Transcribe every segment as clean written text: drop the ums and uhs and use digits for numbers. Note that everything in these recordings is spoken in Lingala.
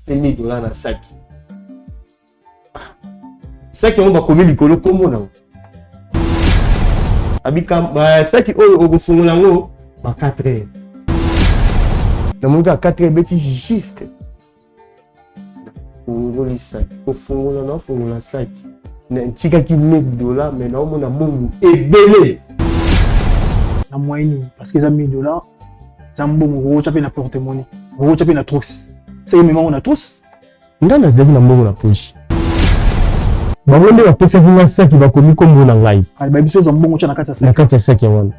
c'est $1000 na sac. Sac on va comme likolo kombo na. Abika ba sac oyo okofungola ngo ba 4 heures. Na monga 4 heures beti juste. Fungoli sac. Ofungola na fungola sac. Na ntika ki $1000 mais na omona mbongo ebele. Na moyenne parce que ça $1000 ça mbongo go chape na porte-monnaie. Go chape na trox. C'est même on a tous. Ndana zaki na mbongo na poche. Babonde ba pesa kinga sac ba komi kombo na ngai. Ali ba biso za mbongo cha na kati ya sac. Na kati ya sac ya wana.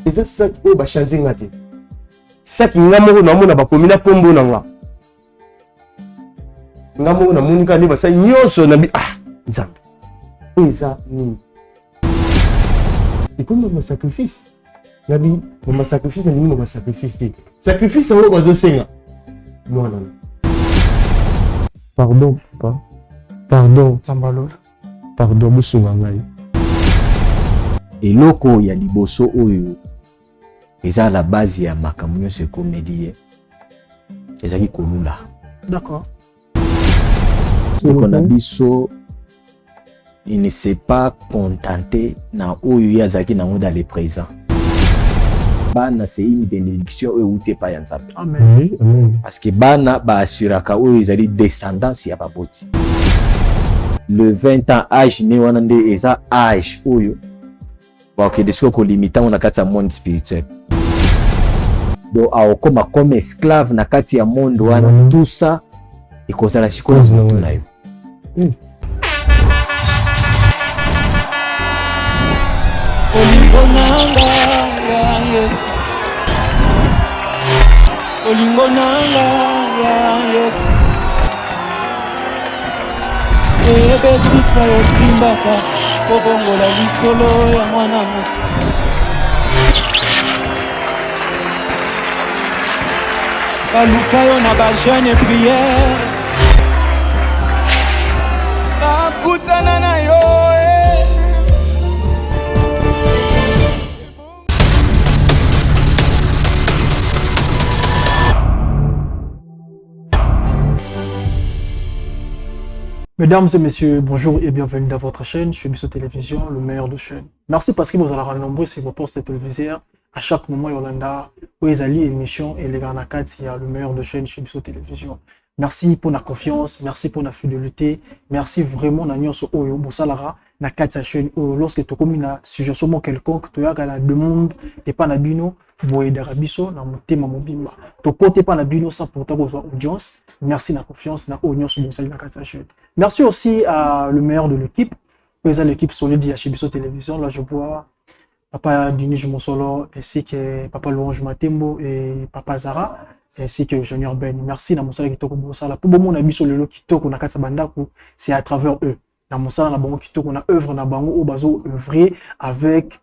Eza sac o ba changer ngate. Sac ngamo na mona ba komi na kombo na nga. Ngamo na munika ni ba sa nyoso na bi nzambe. Eza ni. Et comme mon sacrifice. Nabi mon sacrifice na ni mon sacrifice. Sacrifice o ba zo senga. Non non. Pardon papa. Pardon, Tsambalola. Pardon, Musunga ngai. Eloko ya liboso oyo eza la base ya makambo nyonso comédie. Ezaki kolula. D'accord. Donc on a biso il ne s'est pas contenté na oyo yazaki nango dans le présent. Bana c'est une bénédiction oyo uti pa ya Nzambe. Amen. Oui, amen. Parce que bana ba assuraka oyo ezali descendance ya baboti. Le 20 ans âge né wana nde eza âge oyo que de ce qu'on limite on a kati ya monde spirituel. Donc aokoma comme esclave na kati ya monde wana tout ça et kozala sikoyo na yo. Olingo nanga ya Yesu. Olingo nanga ya Yesu. Ebesika yosimbaka kobongola lisolo ya mwana mutu. Baluka yo na ba jeune prière. Bakutana na yo Mesdames et messieurs, bonjour et bienvenue dans votre chaîne Shobiso Télévision, le meilleur de chaîne. Merci parce que vous allez nombreux sur vos postes télévisés. À chaque moment, Yolanda, où les alliés émission et les Garnakat, il y a le meilleur de chaîne Shobiso Télévision. Merci pour la confiance, merci pour la fidélité, merci vraiment na nyonso oyo bosalara na kati chaîne oyo lorsque tu comme na sujet somo quelconque tu yaga la demande et pas na bino boye darabiso na motema mobimba to côté pas na bino sans pourtant besoin audience. Merci na confiance na oyo nyonso bosali na kati chaîne. Merci aussi à le meilleur de l'équipe, l'équipe solide de Shobiso Télévision. Là je vois Papa Dinis Monsolo ainsi que Papa Louange Matembo et Papa Zara ainsi que Junior Ben. Merci na mosala kitoko bosala. Pour bon na biso lelo kitoko na kati bandako, c'est à travers eux. Na mosala na bango kitoko na œuvre na bango o bazo œuvrer avec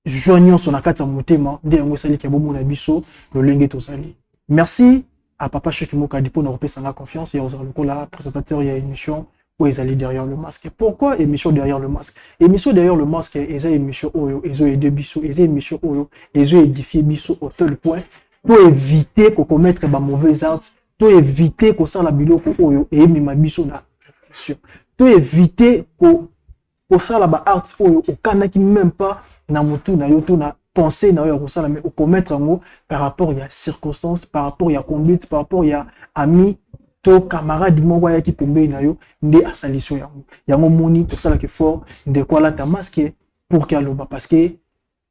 joignons son kati ya motema nde yango sali ki bon na biso le lenge to sali. Merci à Papa Chekimo Kadipo na repesa na confiance et aux la présentateur il y a émission où ils allaient derrière le masque. Pourquoi émission derrière le masque? Émission derrière le masque, ils ont émission oyo, ils ont aidé biso, ils ont émission oyo, ils ont édifié biso au tel point pour éviter qu'on commette des mauvais actes, pour éviter qu'on s'en la biloko oyo et mima biso na réflexion, pour éviter qu'on s'en la ba arts oyo au kana qui même pas na mutu na yoto na penser na yo ça mais au commettre un mot par rapport il y a circonstances, par rapport il y a conduite, par rapport il y a amis to camarade moko ya ki pembe na yo nde asaliso yango moni to sala ke fort de quoi la ta masque pour qu'elle ba parce que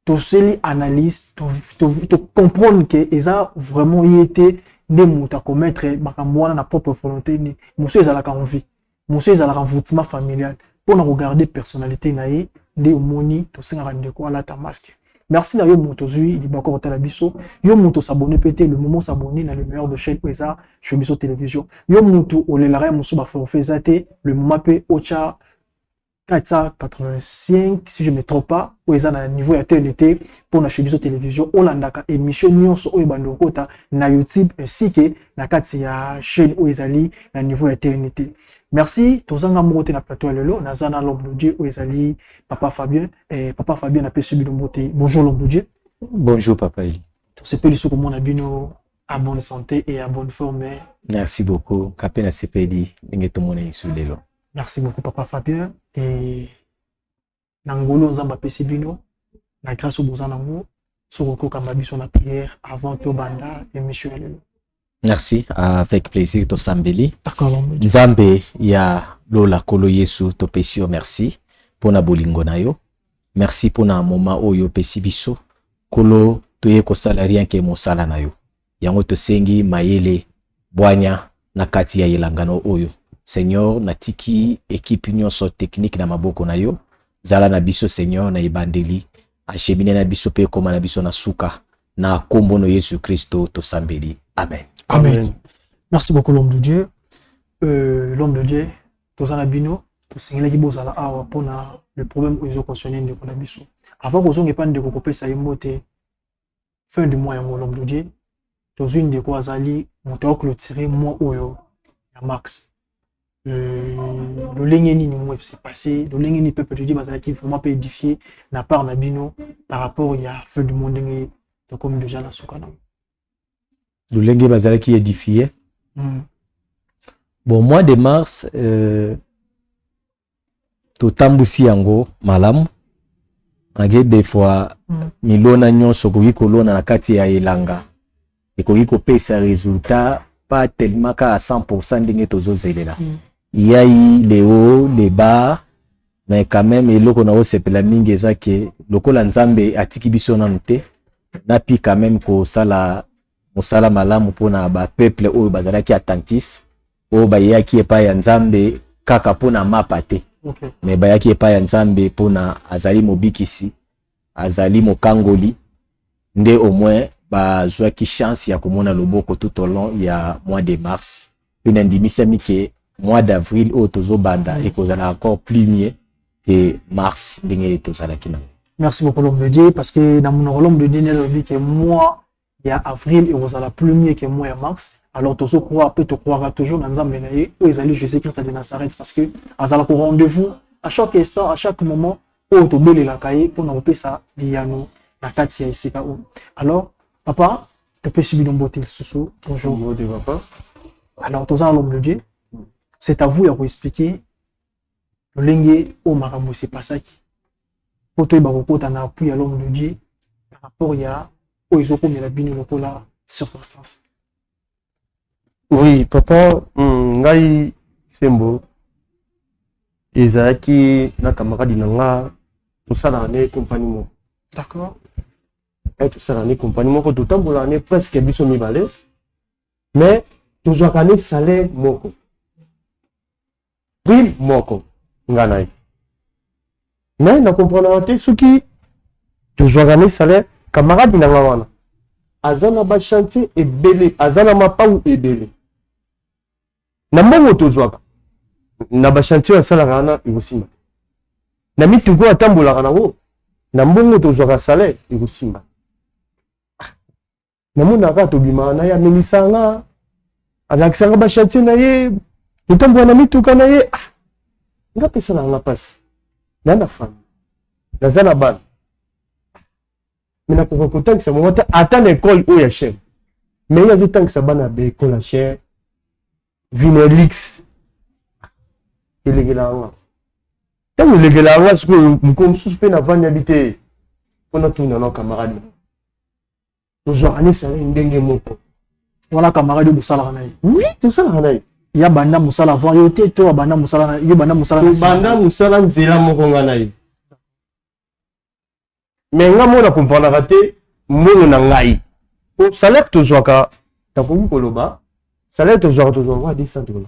to seli analyse to comprendre que eza vraiment y était des mots à commettre makambo wana na propre volonté ni monsieur ezalaka en vie monsieur ezalaka envoûtement familial pour nous regarder personnalité na ye de moni to senga de quoi la ta masque. Merci à yo moto zui il va encore la biso yo moto s'abonner péter le moment s'abonner dans le meilleur de chaîne Oeza Shobiso Télévision yo moto olela musu ba forfait zate le moment pe ocha 485 si je me trompe pas Oeza na niveau ya TNT pour na Shobiso Télévision olandaka émission nyonso oyo bandokota na YouTube ainsi que na kati ya chaîne Oezali na niveau ya TNT. Merci, tozanga mokote na plateau lelo, nazana l'homme de Dieu, Oezali, Papa Fabien, Papa Fabien a pu subir le mbote. Bonjour l'homme de Dieu. Bonjour Papa Eli. Tout se peut lui comment on a bino à bonne santé et à bonne forme. Merci beaucoup. Kapena sepeli ningetomona isulelo. Merci beaucoup Papa Fabien et Nangolo Nzamba Pesibino na grâce au besoin nango soko kambabiso na prière avant to banda émission lelo. Merci, avec plaisir to sambeli. D'accord. Nzambe ya lola kolo Yesu to pesio merci pona bolingo na yo. Merci pona moment oyo pesi biso kolo toye ko sala rien ke mosala na yo. Yango to sengi mayele bwanya na kati ya yelangano oyo. Seigneur natiki équipe nyonso technique na maboko na yo. Zala na biso Seigneur na ibandeli. Achemine na biso pe koma na biso na suka na kombo no Yesu Kristo to sambeli. Amen. Amen. Merci beaucoup l'homme de Dieu. L'homme de Dieu, tozana bino, tosengela ki bozala awa pona le problème où ils ont concerné de konabiso. Avant que vous pas de kokopé sa yembote fin du mois yango l'homme de Dieu, tozune de quoi azali monter clôturer mois oyo ya max. Le lengeni ni moi c'est passé, le lengeni peuple de Dieu bazala ki vraiment pas édifié na part na bino par rapport ya fin du monde ngi to comme déjà la sukana. Lulenge bazala qui édifié. Bon, mois de mars, to tambusi yango malamu. Age des fois, milona nyonso koki kolona na kati ya elanga. Ekoki kopesa résultat pas tellement qu'à 100% ndenge tozozelela. Il y a eu les hauts, les bas, mais quand même eloko na osepela mingi ezake lokola Nzambe atiki biso nanu te. Napi quand même ko sala mosala malamu pona ba peuple oyo bazalaki attentif oyo bayaki epa ya Nzambe kaka pona mapa te. Okay. Mais bayaki epa ya Nzambe pona azali mobikisi azali mokangoli nde au moins bazwaki chance ya komona loboko tout au long ya mois de mars. Une indimisami ke mois d'avril oyo tozobanda ekozala encore plus mieux que mars ndenge tozalaki na. Merci beaucoup l'homme de Dieu parce que dans mon l'homme de Dieu il dit que moi il y a avril et vous allez plus mieux que moi en mars. Alors tous croire peut te croire toujours dans Nzambe na ye où ils allaient Jésus-Christ de Nazareth parce que azala ko rendez-vous à chaque instant à chaque moment où to bele la cahier pour nous pesa liano na kati ya isika o. Alors papa te peux subir un botel sous bonjour. Bonjour papa. Alors tous l'homme de Dieu c'est à vous de vous expliquer le lenge au makambo c'est pas ça qui pour toi bakokota na appui à l'homme de Dieu par rapport ya o izoko mela bino lokola circonstance. Oui, papa, ngai sembo ezaki na camarade na nga tosala ne compagnie mo. D'accord. Et tosala ne compagnie moko totambola ne presque biso mibale. Mais tozwaka ne salaire moko. Prime moko nganai. Mais na comprendre te soki tozwaka ne salaire camarade na nga wana. Azana ba chantier ebele, azana mapau ebele. Na mbongo tozwaka. Na ba chantier asalaka na ikosimba. Na mituko atambolaka nango. Na mbongo tozwaka salaire ikosimba. Na mona ka tobima na ya melisanga. Alakisanga ba chantier na ye, totambola na mituka na ye. Nga pesa na nga pasi. Na femme. Nazana bana. Mais na koko tangisa mo wata ata na école o ya chef. Mais ya zitangisa bana be école ya chef. Vinelix. Elegela nga. Tango elegela nga siko mkom suspect na vanya bité. Pona tuna na camarade. Tozwa ani sala ndenge moko. Voilà camarade musala na ye. Oui, tout ça na ye. Ya banda musala avant yo te to banda musala na yo banda musala na. Banda musala nzela moko nga na ye. Mais nga mona comprendre raté mono na ngai. O salaire tozwaka takomi koloba. Salaire tozwaka 200 $.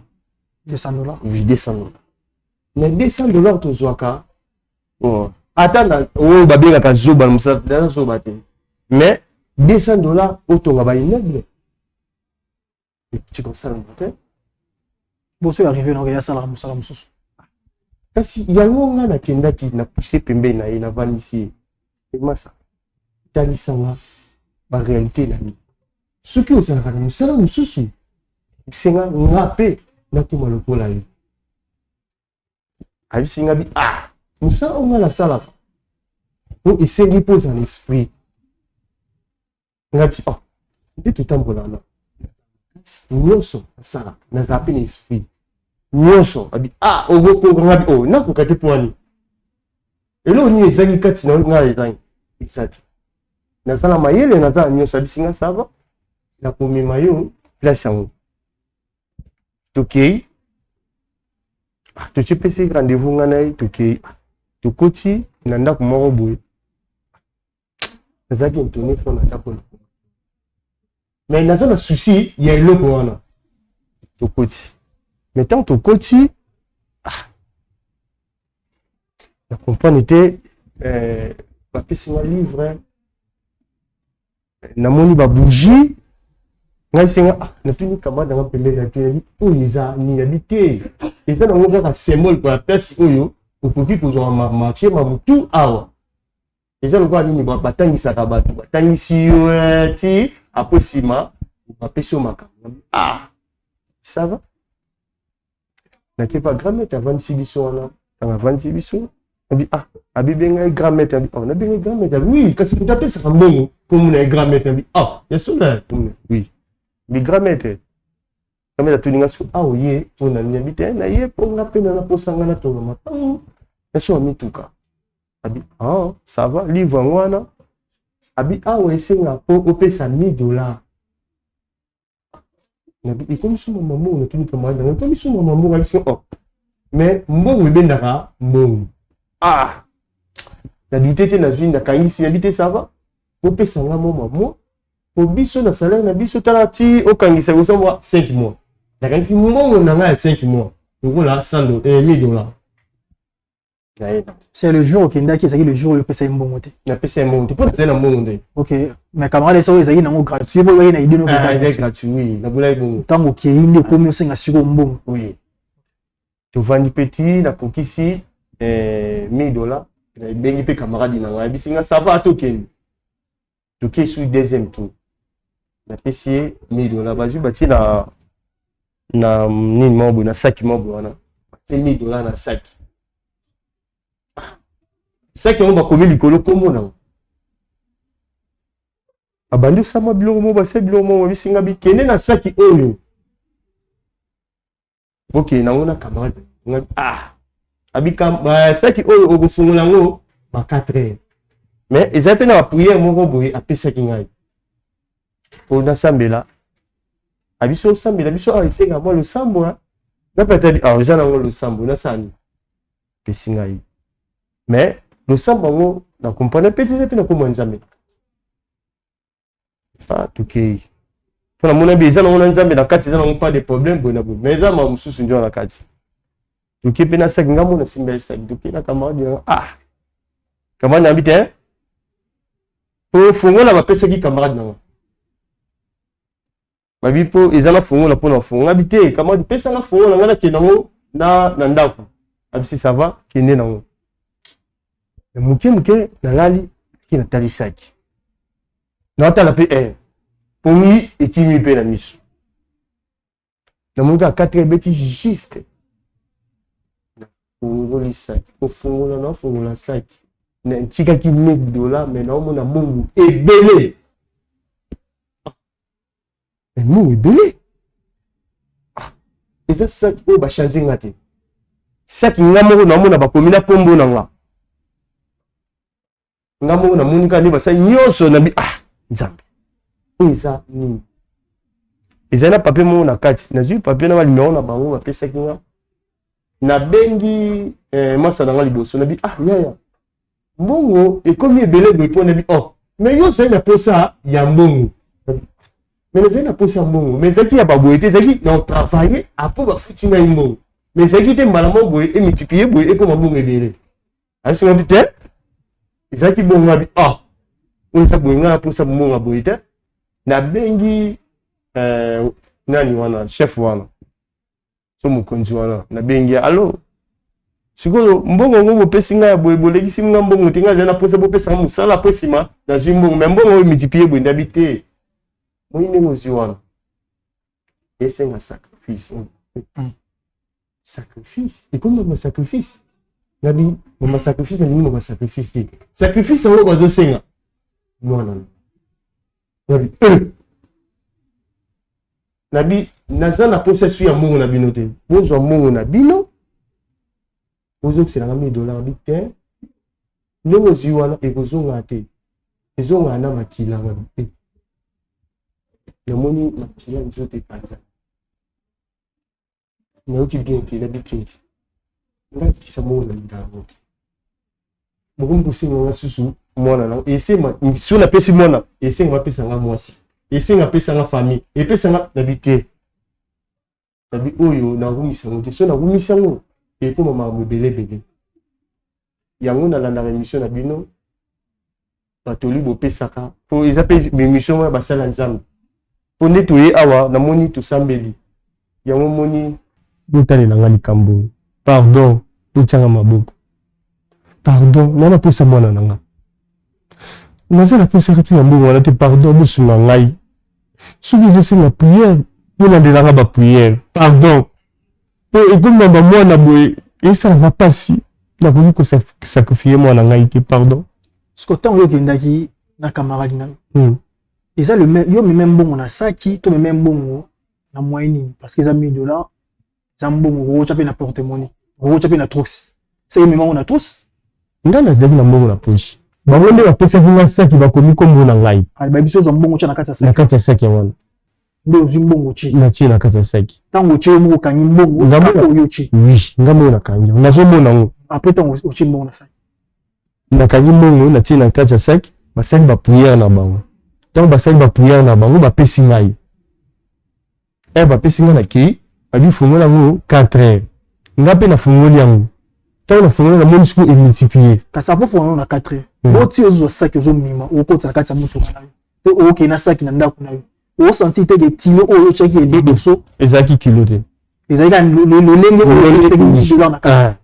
200 $. Oui, 200 $. Mais 200 $ tozwaka. Oh, atanda o babengaka zoba musala na zoba te. Mais 200 $ otonga ba immeuble. Tu comme ça te? Bon c'est arrivé na ya sala musala mususu. Kasi yango nga na kendaki na pousse pembe na ina vanisi. Masa talisanga ba réalité na ni soki osalaka na musala mususu senga ngape na tuma lokola yo abisinga bi musala onga la sala o esengi poza na esprit ngapi nde totambola na nyonso asala nazala mpe na esprit nyonso abi okokokanga bi nakoka te mpo wani eloko nini ezangi kati na ngai ezangi exact nazala mayele nazala nyonso abisinga sava nakomema yo place yango tokei tocipesi rendez-vous nga na ye tokei tokoti na ndako moko boye nazalaki ntone fo na ndako na mais naza na souci ya eloko wana tokoti mais tant tokoti na comprendre te bapesi nga livre namoni babougie ngai senga natuni kamada nga pembeni ya te oyo eza nini yabi te eza nango kaka symbole po ya place oyo okoki kozwa marché mamutu awa eza lokola nini batangisaka bato batangisi yo ti apres nsima bapesi yo makambo ça va nakepa grand maître avandisi biso wana ntango avandisi biso abi abibengai grand maître abi nabengai grand maître abi oui kasi moto apesaka mbongo mpo mona ye grand maître abi yasona oui mais grand maître atuninga so oye mpona nini abi te na ye mpo nga mpe naposanga na tonga mapango naso amituka abi ça va livre yango wana abi esenga mpo opesa $1000 nabi ekomi so mama mbongo natuni kamarade nanga ekomi so mama mbongo abisi mais mbongo ebendaka mbongo nadute te nazwi nakangisi nabi te ça va opesa nga moma mwa po biso na salaire na biso tala ti okangisa kosambwa 5 mois nakangisi mbongo na nga ya 5 mois lokola $100 c'est le jour okendaki ezalaki le jour oyo opesa ye mbongo te napesa ye mbongo te mpo nazali na mbongo nde ok mais camarade esi oyo ezalaki nango gratuit po oye na idée gratuit nabulaki bongo ntango okei nde ekomi osenga siko mbongo oui tovandi peti nakokisi $1000 nabengi mpe camarade na ngai abisinga ça va tokende tokei sui deuxième tour napesi ye $1000 bazwi batie na nini moko boye na saki moko boye wana batie $1000 na saki saki yango bakomi likolo kombo nango abandi osama biloko moko basie biloko moko babisinga bikende na saki oyo okende nango na camarade saki oyo okofungola yango ba 4 heures mais eza mpe na bapriere moko boye apesaki ngai mpo nasambela abiso osambela biso esenga mwa losambo napetadi eza nango losambo nasani pesi ngai mais losambo yango na comprendre mpe tiza mpe nakomwa nzambe tokei mpo namona mpe eza nango na nzambe na kati eza nango pas de problème boye na boye mais eza ma mosusu ndio na kati tokei mpe nasaki ngambo na simba esaki tokei na camarade yango camarade na yabi te po fongola bapesaki camarade nango babi mpo eza na fongola mpo na fongola abi te camarade pesanga fongola ngai nakende nango na ndako abisi ça va kende nango moke nalali ki natalisaki naotala mpe pongi ekimi mpe na miso namoniki a 4 ebeti juste nafungoli saki kofungola naofungola saki ntikaki $1000 me naomona mbongo ebele mbongo ebele eza saki oyo bachange nga te saki nga moko naomona bakomi na kombo na nga nga moko namoni kaka nde basali nyonso nabi nzambe oyo eza nini ezali na papier moko na kati nazwi papier na balimero na bango bapesaki nga nabengi masa na nga liboso nabi yaya mbongo ekomi ebele boye mpo nabi mais yo ozali na posa ya mbongo mais nazali na posa ya mbongo mais ezalaki ya baboye te ezalaki na otravaille apo bafuti ngai mbongo mais ezalaki te mbala moko boye emultiplie boye ekoma mbongo ebele abisinga bi te ezalaki bongo abi oyo eza boye ngai na posa mbongo boye te nabengi nani wana chef wana so mokonzi wana nabengi alo sikoyo mbongo ngo bopesi ngai ya boye bolekisi nga mbongo te ngai azali na posa bopesanga mosala po nsima nazwi mbongo me mbongo oyo multiplie boye ndabi te moi ndenge ozwi wana esenga sacrifice sacrifice ekomi mama sacrifice nabi mama sacrifice nalingi mama sacrifice te sacrifice yango bazosenga mwana nabi nabi naza na processus ya mbongo na bino te bozwa mbongo na bino bozokisela nga $1000 bi te ndenge ozwi wana ekozonga te ezonga na makila wana te namoni makila nzoto epanza nayoki bien te nabi te ngakisa mbongo na likango te bokomposinga nga susu mwana na esenga so napesi mwana esenga bapesa nga mwasi esenga apesa nga famille epesa nga nabi te nabi oyo nakumisa ngo te so nakumisa ngo ekoma makambo ebelebele yango nalandaka émission na bino batoli bopesaka po eza mpe émission ya basala nzambe po nde toye awa namoni tosambeli yango moni botalela nga likambo pardon botianga maboko pardon nana posa mwana na nga naza napesaka mpe na mbongo wana te pardon bosunga ngai soki ezosenga priere mpo nandelanga bapriere pardon mpo ekomi bamwana boye esalanga mpasi nakoki kosakrifie mwana ngai te pardon soki ntango yokendaki na camarade na yo eza yo meme mbongo na saki to meme mbongo na moyen nini parce que eza $1000 eza mbongo okokotya mpe na portemone okokotya mpe na trox se yo memango na tous nga nazali na mbongo na poche bango nde bapesaki nga saki bakomi kombo na ngai bayebiso ozwa mbongo otya na kati ya saki na kati ya saki ya wana nde ozwi mbongo otie natie na kati ya saki ntango otie yo moko okangi mbongo oyo otie wi nga mbongo nakangi nazomona ngo apres ntango otie mbongo na saki nakangi mbongo natie na kati ya saki basali bapriere na bango ntango basali bapriere na bango bapesi ngai bapesi ngai nakei babi fungola yango 4 heures nga mpe nafungoli yango ntango nafungoli namoni siko emultiplie kasi apo fungola na 4 heures boti ozwa saki ozomema okotisa na kati ya motuka na yo mpe okokende na saki na ndako na yo osanti teke kilo oyo otyaki eliboso ezalaki kilo te ezalaki lolenge oyo na kati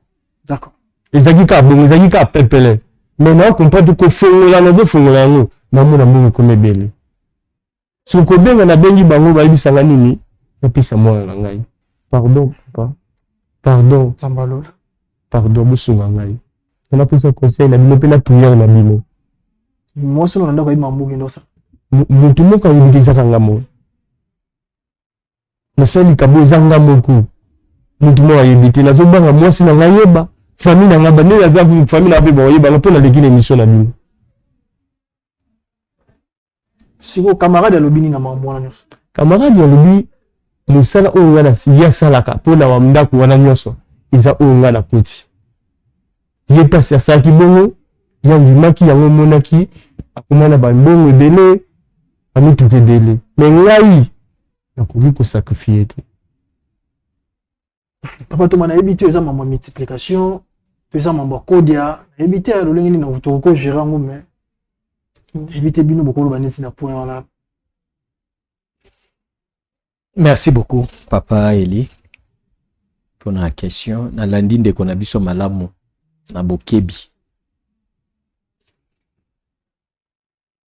d'accord ezalaki kaka bongo ezalaki kaka pepele mais naokomprendre kofongola nazofongola yango namona mbongo ekomi ebele soki kobenga nabengi bango bayebisanga nini napesa mwana na ngai pardon papa pardon Zambalola pardon bosunga ngai napesa conseil na bino mpe na priere na bino mwasi ono na ndako ayeba mbongo ndosa motu moko ayebiki ezaka nga moko nasali likabo eza nga moko motu moko ayebi te nazobanga mwasi na ngai yeba famille na nga bande aza famille na mpe baoyebanga mpo naleki na émission na bino siko camarade alobi nini na makambo wana nyonso camarade alobi mosala oyo nga ye asalaka mpo na ndako wana nyonso eza oyo nga nakoti ye mpasi asalaki bongo ye andimaki yango omonaki akoma na bambongo ebele bamituka ebele me ngai nakoki kosakrifie te papa toma nayebi te eza mambo ya multiplication mpe eza mambo ya kodia nayebi te ya lolenge nini tokokogere yango me nayebi te bino bokoloba neti na point wana. Merci beaucoup papa Eli pour la question. Nalandi ndeko na biso malamu na bokebi.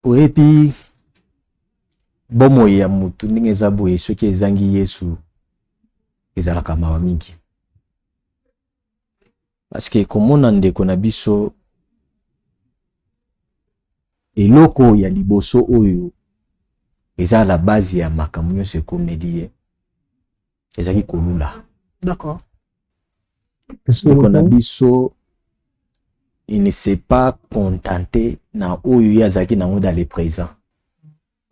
Oyebi bomo ya mutu ndenge eza boye soki ezangi Yesu ezalaka mawa mingi. Parce que komona ndeko na biso eloko ya liboso oyo eza la base ya makambo nyonso ekomeli ezaki kolula. D'accord. Ndeko na biso il ne s'est pas contenté na oyo ye azalaki nango dans le présent.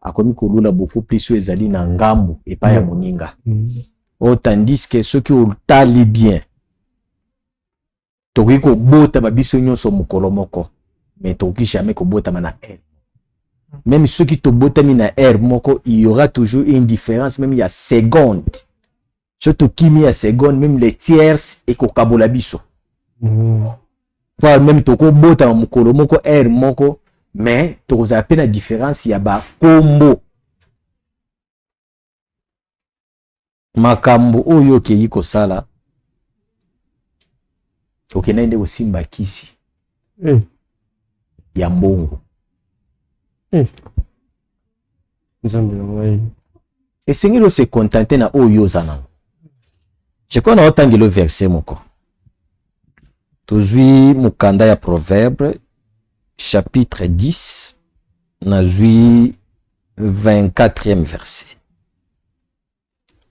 Akomi kolula beaucoup plus oyo ezali na ngambo epai ya moninga. Tandis que soki otali bien tokoki kobota babiso nyonso mokolo moko mais tokoki jamais kobotama na ere. Même ceux qui te botami na ere moko, il y aura toujours une différence, même il y a seconde. Surtout qui mi a seconde, même les tierces et kokabola biso. Enfin, même toko bota mokolo moko ere moko, mais toko za peine la différence il y a ba combo. Makambo oyo ke yiko sala. Okenende osimba kisi. Ya mbongo. Et Seigneur se contenter na oyo zana. Je connais autant que le verset moko. Tozui mukanda ya Proverbe chapitre 10 na zui 24e verset.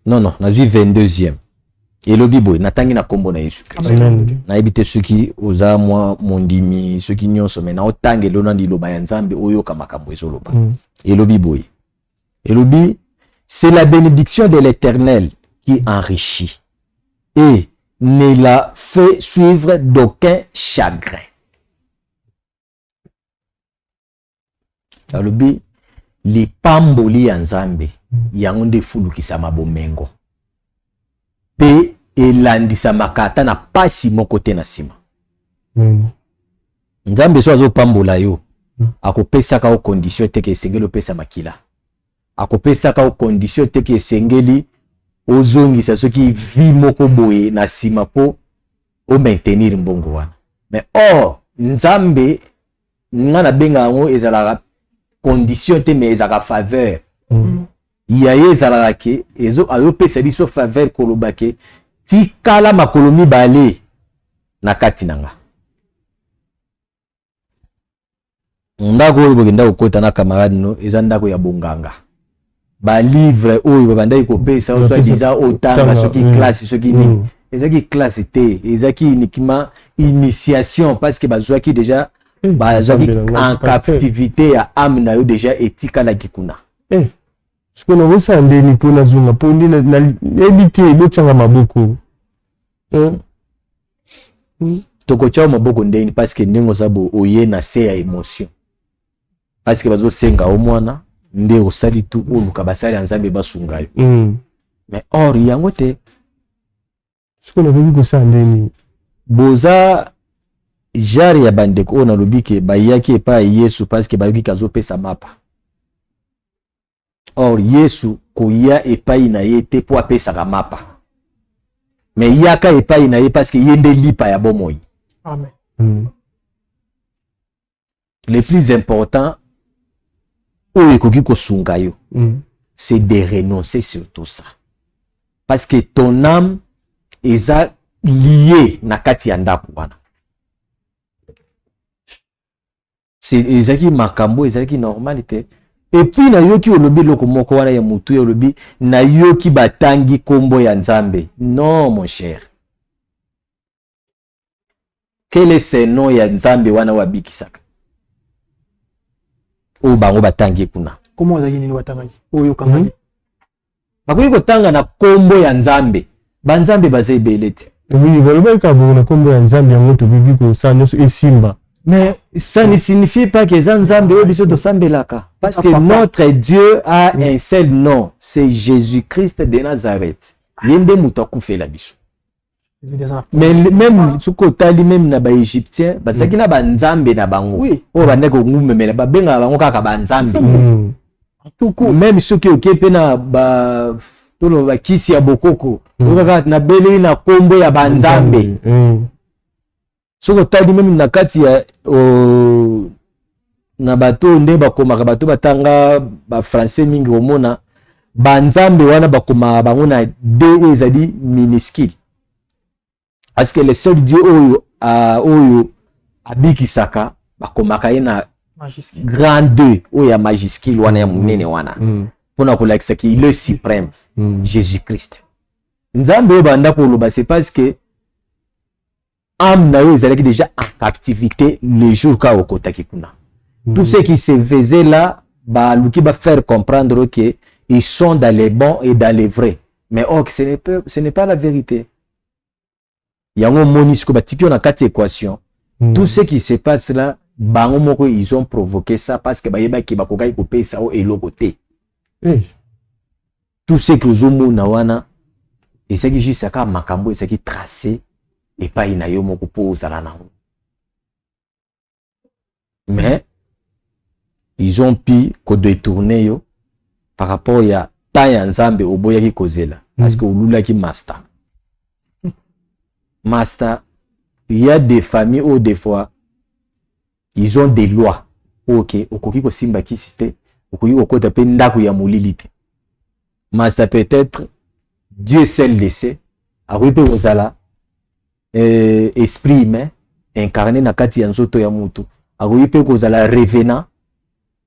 non nazwi 22e elobi boye natangi na kombo na Yesu Christ nayebi te soki oza mwa mondimi soki nyonso me naotanga elona liloba ya Nzambe oyoka makambo ezoloba elobi boye elobi c'est la bénédiction de l'Éternel qui enrichit et ne la fait suivre d'aucun chagrin. Elobi lipamboli ya Nzambe yango nde fulukisa mabomengo pe elandisa makata na pasi moko te na sima. Nzambe so azopambola yo akopesaka o condition te ke esengeli opesa makila, akopesaka o condition te ke esengeli ozongisa soki vi moko boye na sima po o maintenir mbongo wana. Mais or Nzambe ngana benga yango ezalaka condition te mais ezalaka faveur. Yaye ezalaka ke ezo ayopesa biso faveur kolobake tikala makolo mibale na kati nanga. Ndako oyo bokenda kokota na camarade no eza ndako ya bonganga. Ba livre oyo babandaki kopesa oso diza otanga soki classe soki ni ezaki classe te ezaki uniquement initiation parce que bazwaki déjà bazwaki en captivité ya âme na yo déjà etikala kikuna. Siko na wosa ndeni pona zunga pondi na ebite bochanga maboko. Toko chao maboko ndeni parce que ndingo sabo oye na se ya émotion. Parce que bazo senga o mwana nde osali tu oluka basali Nzambe basunga yo. Mais or yango te. Siko na bobi ko sa ndeni boza jari ya bandeko ona lobike bayaki epa Yesu parce que bayoki kazo pesa mapa. Or Yesu koya epai na ye te po apesa mapa. Mais yaka epai na ye parce que yende lipa ya bomoi. Amen. Le plus important oyo ekoki kosunga yo c'est de renoncer sur tout ça. Parce que ton âme eza lié na kati ya ndako wana. C'est ezaki makambo ezaki normalité. Et puis na yoki olobi loko moko wana ya mutu ya olobi na yoki batangi kombo ya Nzambe. Non mon cher. Quel est ce nom ya Nzambe wana wabikisaka? O bango batangi kuna. Comment ozaki nini batangaki? Oyo kangaki. Bakoki kotanga na kombo ya Nzambe. Ba Nzambe bazai belete. Oui, baloba ka bo na kombo ya Nzambe yango to bibi ko sa nyoso esimba. Mais ça ne signifie pas que Nzambe oyo biso to sambelaka. Parce que notre Dieu a un seul nom, c'est Jésus-Christ de Nazareth. Yende muto akufela biso. Mais même suko tali même na ba égyptien, bazaki na ba Nzambe na bango. Oui. O ba ndeko ngumemela ba benga bango kaka ba Nzambe. Tuku même soki okepe na ba tolo ba kisi ya bokoko. Okaka na beli na kombo ya ba Nzambe. Soko tali même na kati ya na bato nde bakomaka bato batanga ba français mingi omona ba Nzambe wana bakoma bango na de ezali minuscule. Parce que le seul Dieu oyo abikisaka bakomaka ye na grand 2 oyo ya majuscule wana ya munene wana. Pona kolakisa ki le suprême Jésus-Christ. Nzambe oyo banda koloba c'est parce que âme na yo ezalaki déjà en captivité le jour ka okotaki kuna. Tout ce qui se faisait là, bah luki va faire comprendre que ils sont dans les bons et dans les vrais. Mais or ce n'est pas la vérité. Yango monisco batiki na kati équation. Tout ce qui se passe là, bango moko ils ont provoqué ça parce que bayeba ki bakokai kopesa o elokote. Tout ce que ozomona wana ezaki juste aka makambo ezaki tracé et pas ina yo moko po ozala nango. Mais ils ont pu détourner yo par rapport à ta ya Nzambe oboyaki kozela parce que olulaki master. Master, il y a des familles où des fois ils ont des lois. OK, okoki ko simba kisite, okoki okota pe ndako ya molilite. Master peut-être Dieu seul le sait. Akoki pe ozala esprit humain incarné na kati ya nzoto ya mutu. Akoki pe kozala revenant.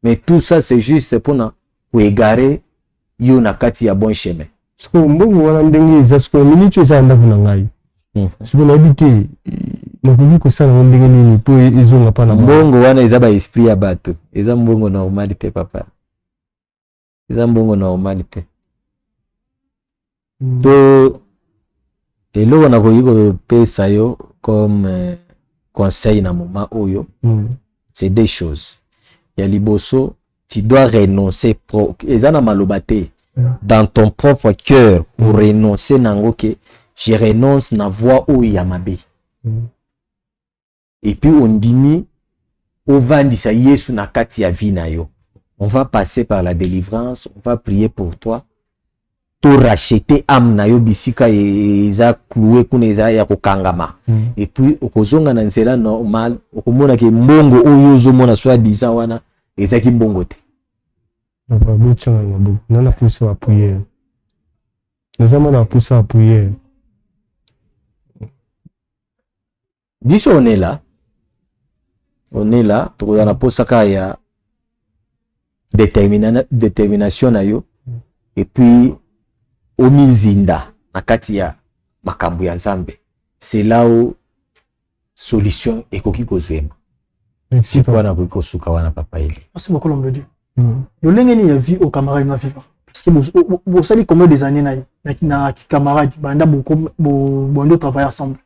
Mais tout ça c'est juste pour na égarer yo na kati ya bon chemin. siko mbongo wana ndenge eza siko minute eza ndako na ngai siko nayebi te nakoki kosala ndenge nini mpo ezonga mpa na mbongo wana eza ba esprit ya bato eza mbongo normal te papa eza mbongo normal te to eloko nakoki kopesa yo comme conseil na moment oyo c'est des choses ya liboso tu dois renoncer eza na maloba te dans ton propre cœur pour renoncer nango ke je renonce na voix oyo ya mabe et puis on dimi ovandisa Yesu na kati ya vie na yo on va passer par la délivrance on va prier pour toi to racheter âme na yo bisika eza cloué kuna eza ya kokangama et puis okozonga na nzela normal okomona ke mbongo oyo ozomona soi-disant wana ezaki mbongo te Papa bochanga ngabo nana pousse wa prière nazama na pousse wa prière biso on est là tokoza na posaka ya détermination na yo et puis omizinda na kati ya makambo ya Nzambe c'est là où solution ekoki kozwema merci papa na koki kosuka wana papa ile merci beaucoup l'homme de Dieu le lengeni ya vie au camarade na vivre parce que vous savez combien des années na camarade banda bondo travailler ensemble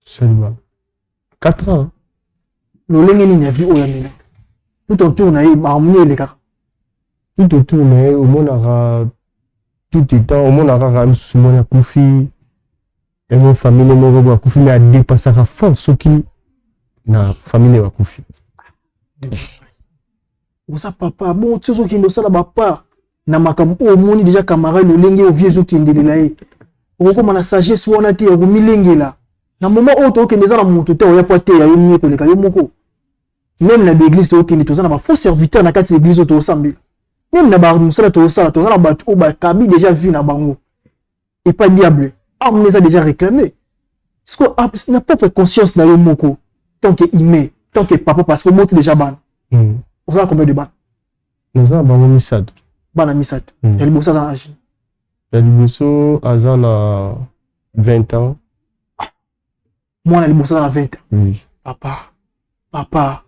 seulement 4 ans le lengeni ya vie au ya mina tout en tourne ay harmonie les gars tout autour mais au monara tout étant au monara ram sumona kufi et mon famille mo go kufi mais a dépasser la force qui na famille wa kufi ça papa bon tu zo kindo sala ba part na makambo o moni déjà camarade le lenge o vieux qui ndelela ye o ko na sagesse wana te o milengela na moment o to ke ndeza na muntu te o ya pote ya yo mie ko leka yo moko même na l'église to ke ndi to za na ba faux serviteur na kati l'église to sambi même na ba musala to sala to za na ba o ba kabi déjà vu na bango et pas diable amener ça déjà réclamé ce que n'a pas conscience na yo moko tant que humain tant que papa parce que monte déjà ban on sait combien de ban nous avons bango misatu bana misatu elle bossa dans âge elle bosso azana 20 ans moi elle bossa dans 20 ans oui papa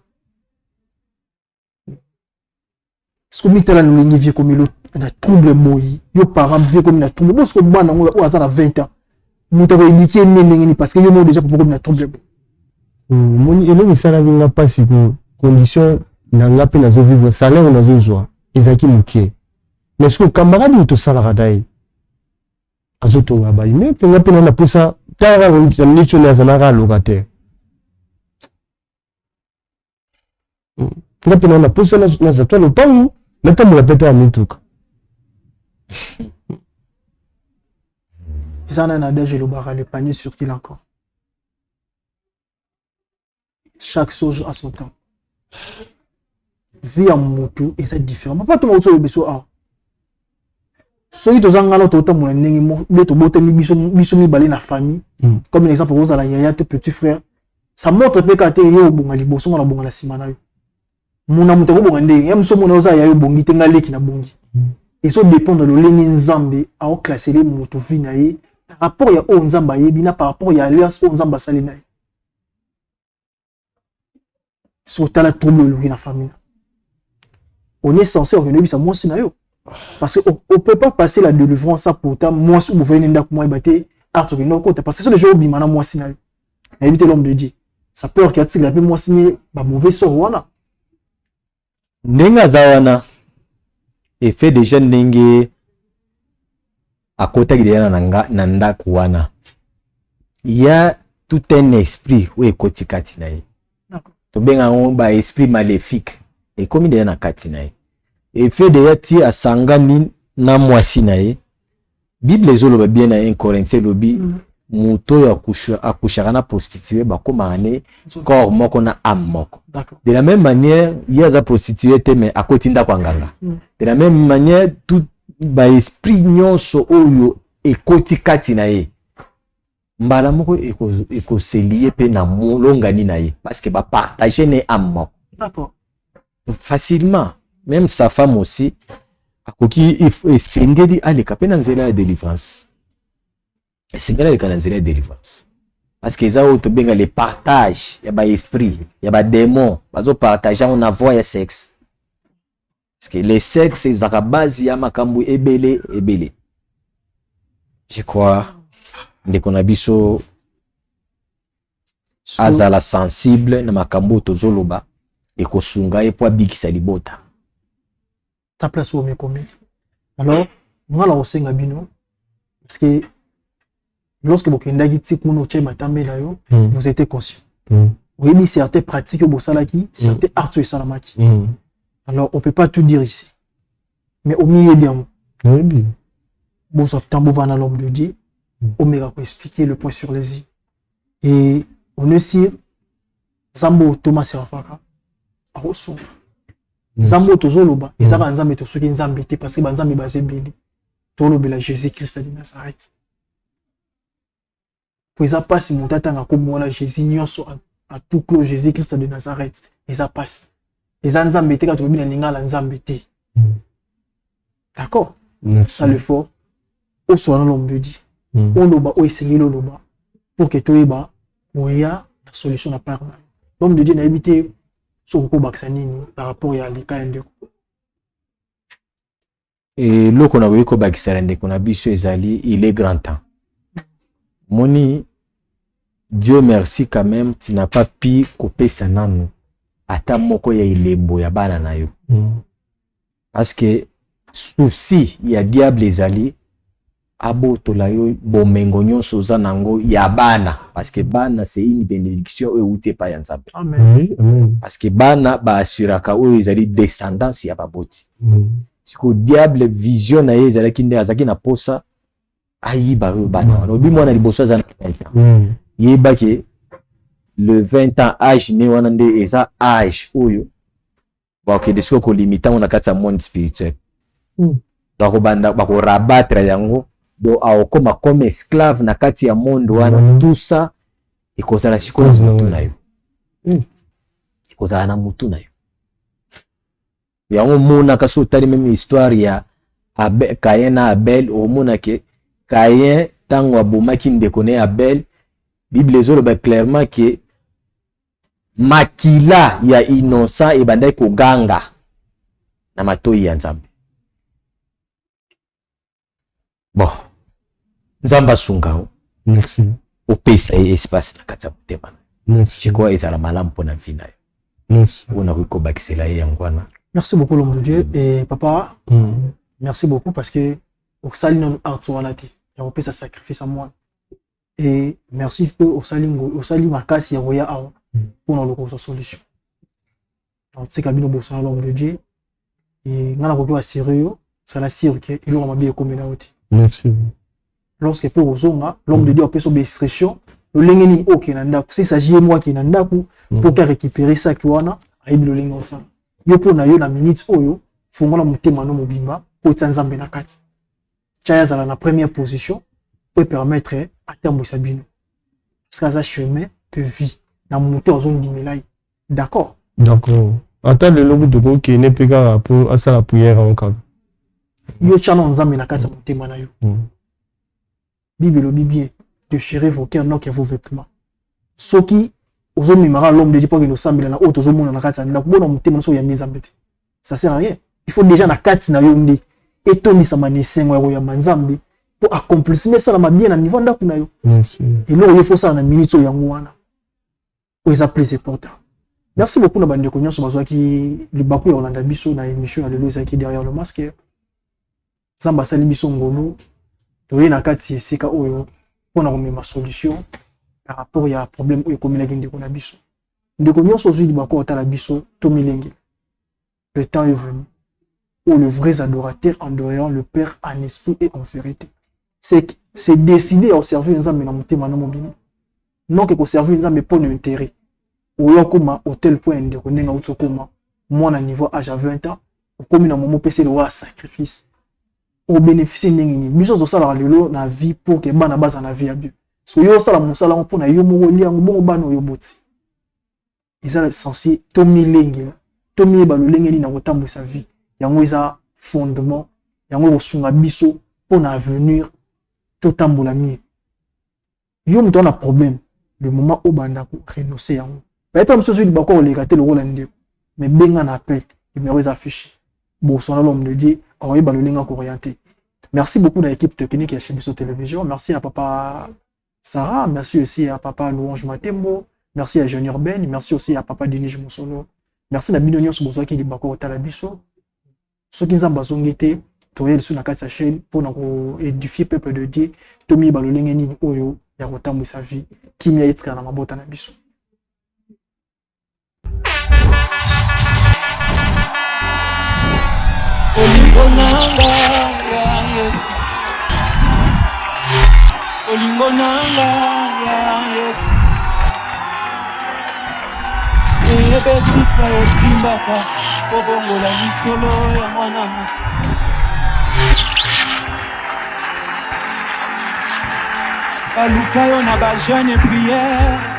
ce que mitala nous lingi vie comme l'autre na trouble boyi yo parent vie comme na trouble parce que bana o azana 20 ans muta ko indiquer nini parce que yo mo déjà pour comme na trouble moni ele misala vinga pasi ko condition na ngapi nazo vivre salaire nazo zwa ezaki mukie mais ce que camarade to sala dai azotonga ba mais penga pena na posa tara ko nicho na zana locataire nga pena na posa na za toi le pangu na tamula peta ya mituka ça na adage le bar le panier sur qu'il encore chaque chose à son temps vie à moto et c'est différent pas tout le monde beso ah soki tozanga na tota mona ndenge mo beto bote biso mi balé na famille comme un exemple rose à la yaya te petit frère ça montre pe ka te yo bonga liboso na bonga la sima na yo mona muto ko bonga ndenge yam so mona oza ya yo bongi tenga leki na bongi et ça dépend de l'olengi nzambe a classer les moto vie na ye par rapport ya o nzamba yebina par rapport ya alliance o nzamba sali na ye sur ta la trouble le na famille on est censé organiser ça moi si na yo parce que on peut pas passer la délivrance ça pourtant moi si vous venez ndak moi baté art que non côté parce que c'est le jeu bimana moi si na yo na éviter l'homme de Dieu ça peur qu'il y a peu moi signé ba mauvais sort wana ndenga zawana effet de jeunes ndenge akota gidena na ndaku wana il y a tout un esprit où ekoti kati na ye to benga on ba esprit maléfique et comme il na kati na ye effet de yati asangani na mwasi na ye bible ezoloba bien na 1 Corinthiens lobi muto ya akushaka na prostituée bakoma ane corps moko na âme moko de la même manière yaza prostituée te mais akotinda kwa nganga de la même manière tout ba esprit nyonso oyo ekoti kati na ye mbala moko eko se lié pe na molongani na ye parce que ba partager ne âme moko d'accord facilement même sa femme aussi akoki esengeli aleka mpe na nzela ya délivrance, esengeli aleka na nzela ya délivrance, parce que eza oyo tobenga le partage ya baesprit ya badémon bazopartage yango na voie ya sexe, parce que le sexe ezaka base ya makambo ebele ebele. Je crois ndeko na biso azala sensible na makambo tozoloba ekosunga ye po abikisa libota. Ta place au mekome. Alors, moi la osenga bino parce que lorsque vous kendagi tik mono tche matambe na yo, vous êtes conscient. Oui, mais certaines pratiques au salaki, certains arts et salamaki. Alors, on peut pas tout dire ici. Mais au milieu bien. Oui. Bon, ça tambo va dans l'homme de Dieu. Oméga peut expliquer le point sur les i. Et on est sur Zambo Thomas Serafaka. A Rosso. Zambo tozoloba. Et ça va nzambe to soki nzambe te parce que nzambe basé beli. Tolobela Jésus-Christ de Nazareth. Pour ça passe mon tata nga comme moi Jésus nyonso à tout clos Jésus-Christ de Nazareth. Et ça passe. Et ça nzambe te quand tu bien ninga la nzambe te. D'accord? Ça le fort. Au soit l'homme de Dieu. On loba o essayer le loba pour que toi oya la solution à part. L'homme de Dieu n'a évité son ko baksanini par rapport à l'état ndeko. Et loko na ko bakisala ndeko na biso ezali il est grand temps. Moni Dieu merci quand même tu n'as pas pu kopesa nanu ata moko ya ilembo ya bana na yo. Parce que souci ya diable ezali abo tolayo bomengo nyonso za nango ya bana parce que bana c'est une bénédiction et outé pa ya nzambe. Amen. Amen. Parce que bana ba assuraka oyo ezali descendance ya baboti. Siko diable vision na ye ezali kinde azaki na posa ayiba oyo bana. Lobi mwana liboso za na 20 ans. Yeba ke le 20 ans âge ne wana nde eza âge oyo ba ke desko ko limita on kati ya monde spirituel. Bako banda bako rabattre yango do aokoma comme esclave na kati ya monde wana tout ça ekozala sikoyo mutu na yo. Ekozala na mutu na yo. Yango mona kaso tali même histoire ya Abel, Caïn na Abel o mona ke Caïn tango abomaki ndeko ne Abel, Bible ezoloba clairement que makila ya innocent ebandai koganga na matoi ya Nzambe. Bon, Nzamba sungao. Merci. Opesa espace na kati ya motema. Merci. Je crois ezala malamu pona vie na yo. Merci. On a ko bakisela ye yangwana. Merci beaucoup l'homme de Dieu et papa. Merci beaucoup parce que au sali non artuanati. Il a fait sa sacrifice à moi. Et merci peu au sali makasi ya roya awa pour notre solution. Donc c'est kabino bossa l'homme de Dieu et ngana ko ba sérieux, ça la sire que il aura bien comme na oti. Merci. Lorsque pour ozonga l'homme de Dieu a fait son restriction, le lengeni OK na ndaku, c'est s'agit moi qui na ndaku pour récupérer ça qui wana aibi le lengo ça. Yo pour na yo na minute oyo fongola mutema no mobimba pour tsanzambe na kati. Chaya zala na première position pour permettre à terme sabino. Parce que ça chemin de vie na moteur zone dimilai. D'accord. D'accord. Attends le logo de go qui n'est pas grave pour à ça la prière encore. Yo chana nzambe na kati mutema na yo. Bible le bien déchirez vos cœurs non que vos vêtements. Soki ozo mimara l'homme de Dieu pour que nous semble na auto zo mona na kati na bona mutema so ya mizambe. Ça sert à rien. Il faut déjà na kati na yo ndi etondisa manesengo ya manzambe pour accomplir ça la bien à niveau ndaku na yo. Merci. Et là il faut ça na minute so yango wana. O eza plus important. Merci beaucoup na bande ko nyonso bazwa ki libaku ya Olanda biso na émission ya lelo qui derrière le masque. Zamba sali biso ngolo to na kati esika oyo pour na komema solution par rapport ya problème oyo komelaki ndeko na biso. Ndeko nyonso zwi libaku otala biso to milenge. Le temps est venu où les vrais adorateurs adoreront le Père en esprit et en vérité. C'est décider à servir Nzambe na motema na mobimba. Non que servir Nzambe pour nos intérêts. Ou yokoma au tel point de konenga utokoma moi na niveau âge à 20 ans, comme na momo pese le wa sacrifice. Au bénéficier ndengini. Biso zo sala lelo na vie pour que bana baza na vie ya Dieu. So yo sala musala pour na yo mo liango bongo bana yo boti. Ils sont censés to milenge. To mi ba lengeni na kotambu sa vie. Yango eza fondement yango kosunga biso pour na avenir totambola mieux. Yo muto na problème le moment où banda ko renoncer yango. Peut-être monsieur celui bako olekate le rôle ndeko mais benga na appel numéro est affiché. Bon son l'homme de Dieu envoyer balolinga ko orienter. Merci beaucoup à l'équipe technique et chez Biso Télévision. Merci à papa Sarah, merci aussi à papa Louange Matembo, merci à Junior Ben, merci aussi à papa Denis Moussolo. Merci à Bidonion Sobozo qui est bako tala biso. Ceux qui ont bazongité toyel sur la carte sa chaîne pour édifier peuple de Dieu. Tomi balolinga nini oyo ya kotambo sa vie. Kimia etika na mabota na biso. Olingo nanga ya Yesu, olingo nanga ya Yesu, ebesika yosimbaka kobongola lisolo ya mwana mutu. Baluka yo na ba jeune prière.